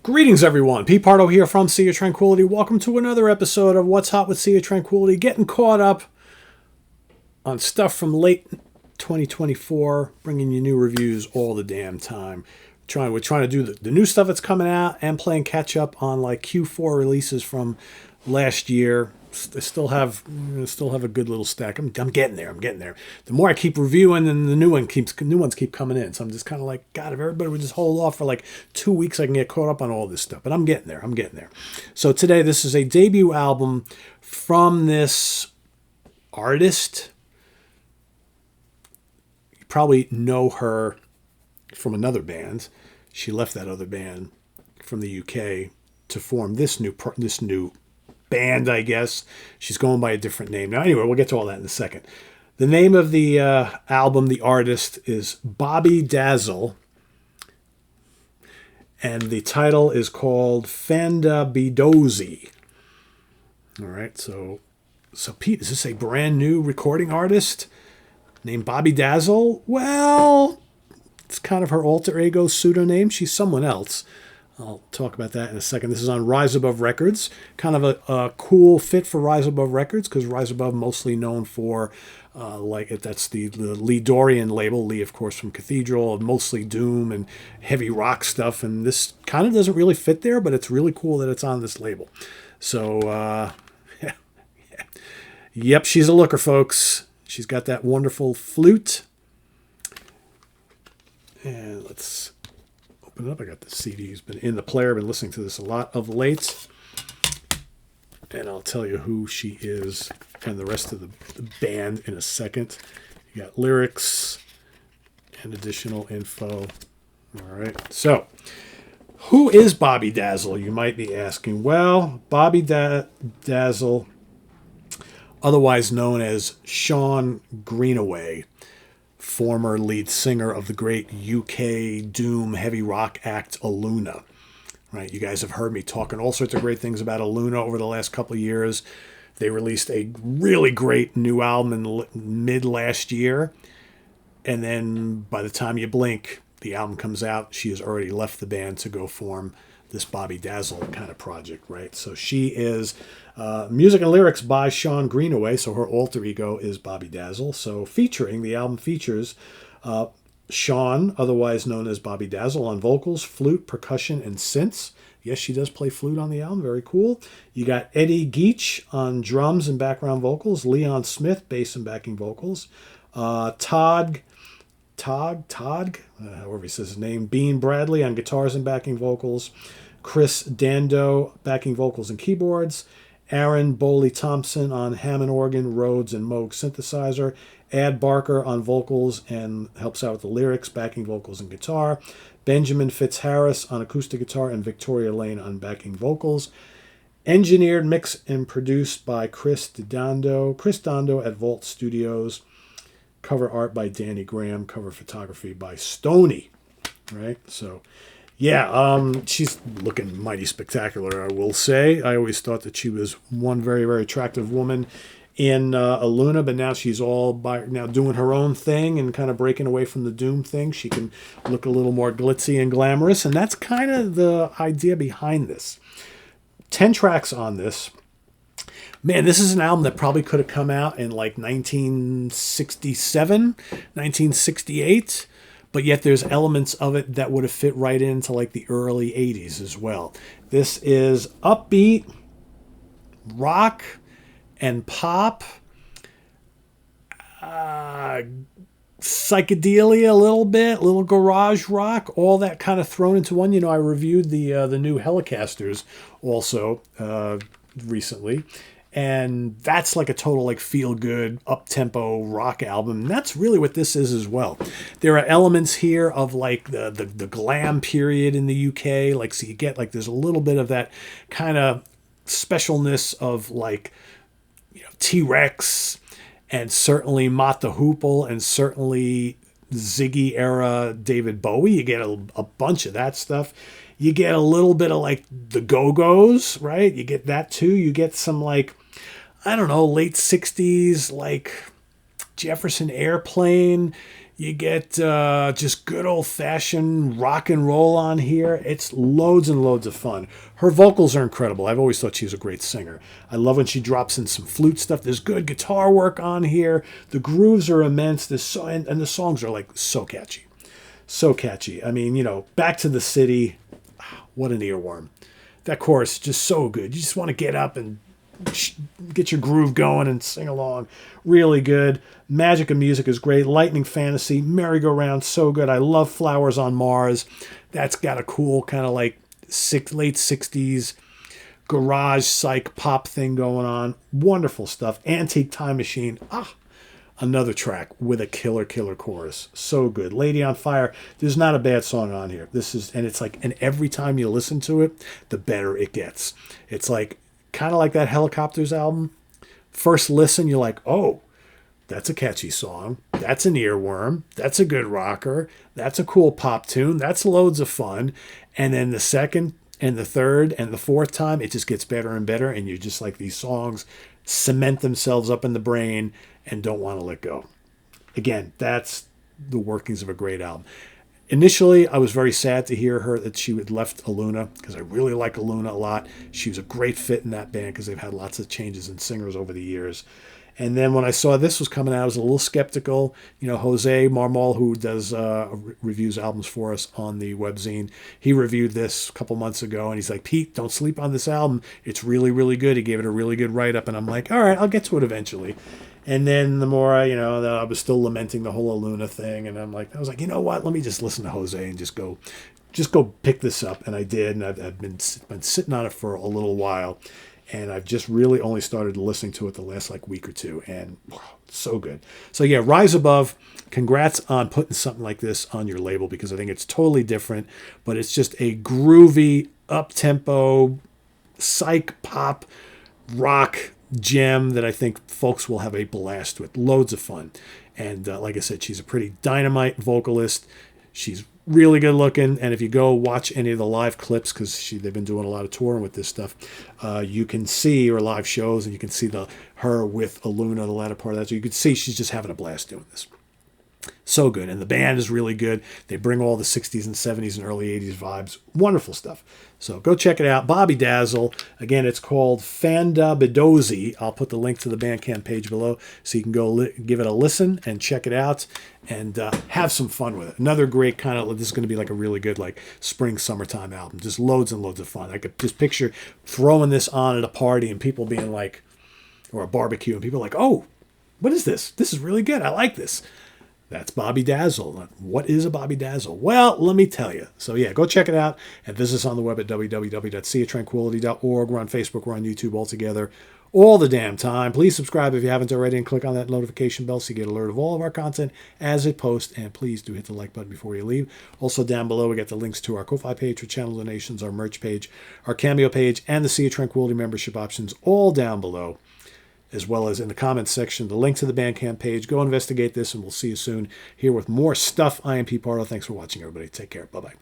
Greetings, everyone. Pete Pardo here from Sea of Tranquility. Welcome to another episode of What's Hot with Sea of Tranquility. Getting caught up on stuff from late 2024, bringing you new reviews all the damn time. We're trying to do the new stuff that's coming out and playing catch up on like Q4 releases from last year. I still have a good little stack. I'm getting there. The more I keep reviewing, and the new ones keep coming in. So I'm just kind of like, God, if everybody would just hold off for like 2 weeks, I can get caught up on all this stuff. But I'm getting there. So today, this is a debut album from this artist. You probably know her from another band. She left that other band from the UK to form this new band, I guess. She's going by a different name. Now, anyway, we'll get to all that in a second. The name of the album, the artist, is Bobbie Dazzle. And the title is called Fandabidozi. All right, so Pete, is this a brand new recording artist named Bobbie Dazzle? Well, it's kind of her alter ego pseudonym. She's someone else. I'll talk about that in a second. This is on Rise Above Records. Kind of a cool fit for Rise Above Records, because Rise Above mostly known for, that's the Lee Dorian label. Lee, of course, from Cathedral, mostly doom and heavy rock stuff. And this kind of doesn't really fit there, but it's really cool that it's on this label. So, yep, she's a looker, folks. She's got that wonderful flute. And let's open it up. I got the CD. It's been in the player. I've been listening to this a lot of late. And I'll tell you who she is and the rest of the band in a second. You got lyrics and additional info. All right. So, who is Bobbie Dazzle, you might be asking? Well, Bobbie Dazzle, otherwise known as Sian Greenaway, former lead singer of the great UK doom heavy rock act Alunah. Right, you guys have heard me talking all sorts of great things about Alunah over the last couple of years. They released a really great new album in mid last year, and then by the time you blink, the album comes out. She has already left the band to go form this Bobbie Dazzle kind of project, right? So she is music and lyrics by Sian Greenaway, so her alter ego is Bobbie Dazzle. So the album features Sian, otherwise known as Bobbie Dazzle, on vocals, flute, percussion, and synths. Yes, she does play flute on the album. Very cool. You got Eddie Geach on drums and background vocals, Leon Smith, bass and backing vocals, Todd, however he says his name, Bean Bradley on guitars and backing vocals, Chris Dando, backing vocals and keyboards, Aaron Boley Thompson on Hammond organ, Rhodes, and Moog synthesizer, Ad Barker on vocals and helps out with the lyrics, backing vocals, and guitar, Benjamin Fitzharris on acoustic guitar, and Victoria Lane on backing vocals. Engineered, mixed, and produced by Chris Dando at Vault Studios. Cover art by Danny Graham. Cover photography by Stoney. Right? So, yeah, she's looking mighty spectacular, I will say. I always thought that she was one very, very attractive woman in Alunah, but now she's now doing her own thing and kind of breaking away from the doom thing. She can look a little more glitzy and glamorous, and that's kind of the idea behind this. 10 tracks on this. Man, this is an album that probably could have come out in like 1967, 1968, but yet there's elements of it that would have fit right into like the early 80s as well. This is upbeat rock and pop, psychedelia a little bit, little garage rock, all that kind of thrown into one. You know, I reviewed the new Helicasters also recently, and that's like a total like feel-good, up-tempo rock album. And that's really what this is as well. There are elements here of like the glam period in the UK, like so you get like there's a little bit of that kind of specialness of like, you know, T-Rex and certainly Mott the Hoople and certainly Ziggy era David Bowie. You get a bunch of that stuff. You get a little bit of like the Go-Go's, right? You get that too. You get some like, I don't know, late 60s, like Jefferson Airplane. You get just good old-fashioned rock and roll on here. It's loads and loads of fun. Her vocals are incredible. I've always thought she was a great singer. I love when she drops in some flute stuff. There's good guitar work on here. The grooves are immense. And the songs are like so catchy. So catchy. I mean, Back to the City. What an earworm. That chorus is just so good. You just want to get up and get your groove going and sing along. Really good. Magic of Music is great. Lightning Fantasy, Merry-Go-Round, so good. I love Flowers on Mars. That's got a cool kind of like late 60s garage psych pop thing going on. Wonderful stuff. Antique Time Machine. Another track with a killer chorus. So good. Lady on Fire. There's not a bad song on here. And every time you listen to it, the better it gets. It's like kind of like that Helicopters album. First listen, you're like, oh, that's a catchy song. That's an earworm. That's a good rocker. That's a cool pop tune. That's loads of fun. And then the second and the third and the fourth time, it just gets better and better. And you're just like, these songs cement themselves up in the brain and don't want to let go. Again, that's the workings of a great album. Initially, I was very sad to hear that she had left Alunah, because I really like Alunah a lot. She was a great fit in that band because they've had lots of changes in singers over the years. And then when I saw this was coming out, I was a little skeptical. Jose Marmol, who does reviews albums for us on the webzine, he reviewed this a couple months ago, and he's like, Pete, don't sleep on this album. It's really, really good. He gave it a really good write-up, and I'm like, all right, I'll get to it eventually. And then the more I was still lamenting the whole Alunah thing, and I was like, you know what? Let me just listen to Jose and just go pick this up. And I did, and I've been sitting on it for a little while, and I've just really only started listening to it the last week or two, and wow, so good. So yeah, Rise Above. Congrats on putting something like this on your label, because I think it's totally different, but it's just a groovy, up-tempo, psych pop rock gem that I think folks will have a blast with. Loads of fun. And like I said, she's a pretty dynamite vocalist. She's really good looking. And if you go watch any of the live clips, because they've been doing a lot of touring with this stuff, you can see her live shows, and you can see her with Alunah, the latter part of that. So you can see she's just having a blast doing this. So good. And the band is really good. They bring all the 60s and 70s and early 80s vibes. Wonderful stuff. So go check it out. Bobbie Dazzle. Again, it's called Fandabidozi. I'll put the link to the Bandcamp page below so you can go give it a listen and check it out and have some fun with it. Another great this is going to be like a really good spring, summertime album. Just loads and loads of fun. I could just picture throwing this on at a party and people being like, or a barbecue, and people are like, oh, what is this? This is really good. I like this. That's Bobbie Dazzle. What is a Bobbie Dazzle? Well, let me tell you. So yeah, go check it out and visit us on the web at www.seatranquility.org. We're on Facebook. We're on YouTube all together all the damn time. Please subscribe if you haven't already and click on that notification bell so you get alert of all of our content as it posts. And please do hit the like button before you leave. Also down below, we got the links to our Ko-Fi page for channel donations, our merch page, our Cameo page, and the Sea of Tranquility membership options all down below, as well as in the comments section, the link to the Bandcamp page. Go investigate this, and we'll see you soon here with more stuff. I am Pete Pardo. Thanks for watching, everybody. Take care. Bye-bye.